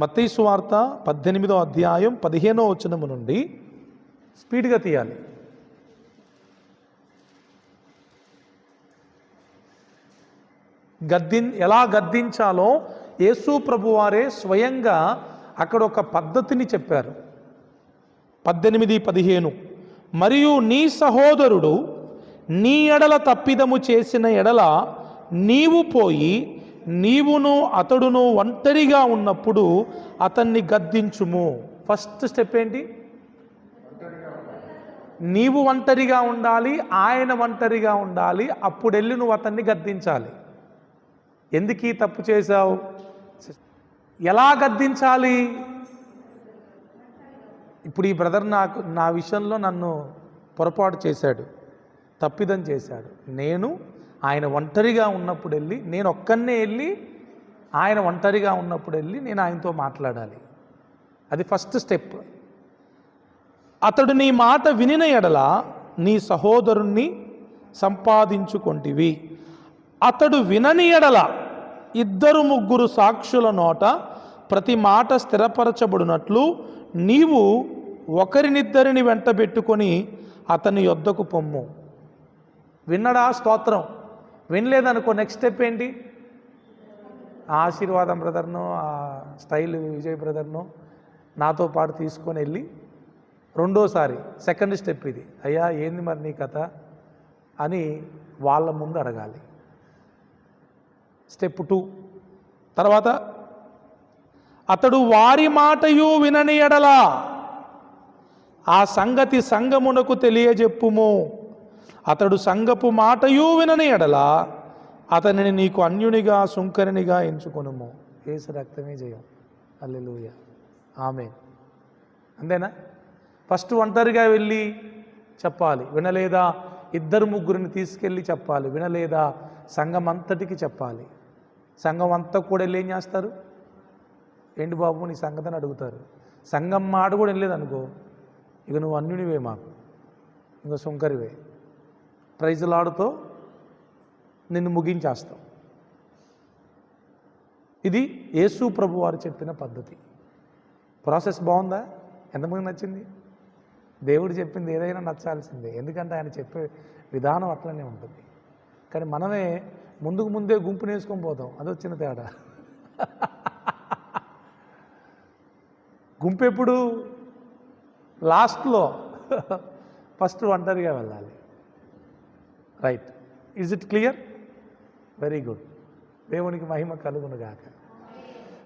మత్తయి సువార్త 18వ అధ్యాయం 15వ వచనము నుండి స్పీడ్గా తీయాలి. ఎలా గద్దించాలో యేసు ప్రభువారే స్వయంగా అక్కడ ఒక పద్ధతిని చెప్పారు. 18-15 మరియు నీ సహోదరుడు నీ ఎడల తప్పిదము చేసిన ఎడల నీవు పోయి నీవును అతడును ఒంటరిగా ఉన్నప్పుడు అతన్ని గద్దించుము. ఫస్ట్ స్టెప్ ఏంటి? నీవు ఒంటరిగా ఉండాలి, ఆయన ఒంటరిగా ఉండాలి. అప్పుడు వెళ్ళి నువ్వు అతన్ని గద్దించాలి. ఎందుకు ఈ తప్పు చేశావు? ఎలా గద్దించాలి? ఇప్పుడు ఈ బ్రదర్ నా విషయంలో నన్ను పొరపాటు చేశాడు, తప్పిదం చేశాడు. నేను ఆయన ఒంటరిగా ఉన్నప్పుడు వెళ్ళి, నేను ఒక్కనే వెళ్ళి ఆయన ఒంటరిగా ఉన్నప్పుడు వెళ్ళి నేను ఆయనతో మాట్లాడాలి. అది ఫస్ట్ స్టెప్. అతడు నీ మాట వినిన ఎడల నీ సహోదరుణ్ణి సంపాదించుకొంటివి. అతడు వినని ఎడల 2-3 సాక్షుల నోట ప్రతి మాట స్థిరపరచబడినట్లు నీవు ఒకరినిద్దరిని వెంటబెట్టుకొని అతని యొద్దకు పొమ్ము. విన్నడా? స్తోత్రం. వినలేదనుకో, నెక్స్ట్ స్టెప్ ఏంటి? ఆశీర్వాదం బ్రదర్ను, స్టైల్ విజయ్ బ్రదర్ను నాతో పాటు తీసుకొని వెళ్ళి రెండోసారి సెకండ్ స్టెప్ ఇది. అయ్యా ఏంది మరి నీ కథ అని వాళ్ళ ముందు అడగాలి. స్టెప్ 2. తర్వాత అతడు వారి మాటయు వినని ఎడల ఆ సంగతి సంఘమునకు తెలియజెప్పుము. అతడు సంఘపు మాటయు వినని ఎడల అతనిని నీకు అన్యునిగా సుంకరినిగా ఎంచుకొనుము. యేసు రక్తమే జయం. హల్లెలూయా, ఆమేన్. అంతేనా? ఫస్ట్ ఒంటరిగా వెళ్ళి చెప్పాలి, వినలేదా 2-3 తీసుకెళ్ళి చెప్పాలి, వినలేదా సంఘం అంతటికి చెప్పాలి. సంఘం అంతా కూడా వెళ్ళి ఏం చేస్తారు? ఏంటి బాబు నీ సంగతిని అడుగుతారు. సంఘం మాట కూడా వెళ్ళలేదనుకో, ఇక నువ్వు అన్యునివే, మాకు ఇంకా సుంకరివే, ప్రైజులాడుతో నిన్ను ముగించేస్తావు. ఇది యేసు ప్రభు వారు చెప్పిన పద్ధతి. ప్రాసెస్ బాగుందా? ఎంతమంది నచ్చింది? దేవుడు చెప్పింది ఏదైనా నచ్చాల్సిందే, ఎందుకంటే ఆయన చెప్పే విధానం అట్లనే ఉంటుంది. కానీ మనమే ముందే గుంపుని వేసుకొని పోతాం, అది వచ్చిన తేడా. గుంపు ఎప్పుడు? లాస్ట్లో. ఫస్ట్ ఒంటరిగా వెళ్ళాలి. Right. Is it clear? Very good. దేవునికి మహిమ కలుగును గాక.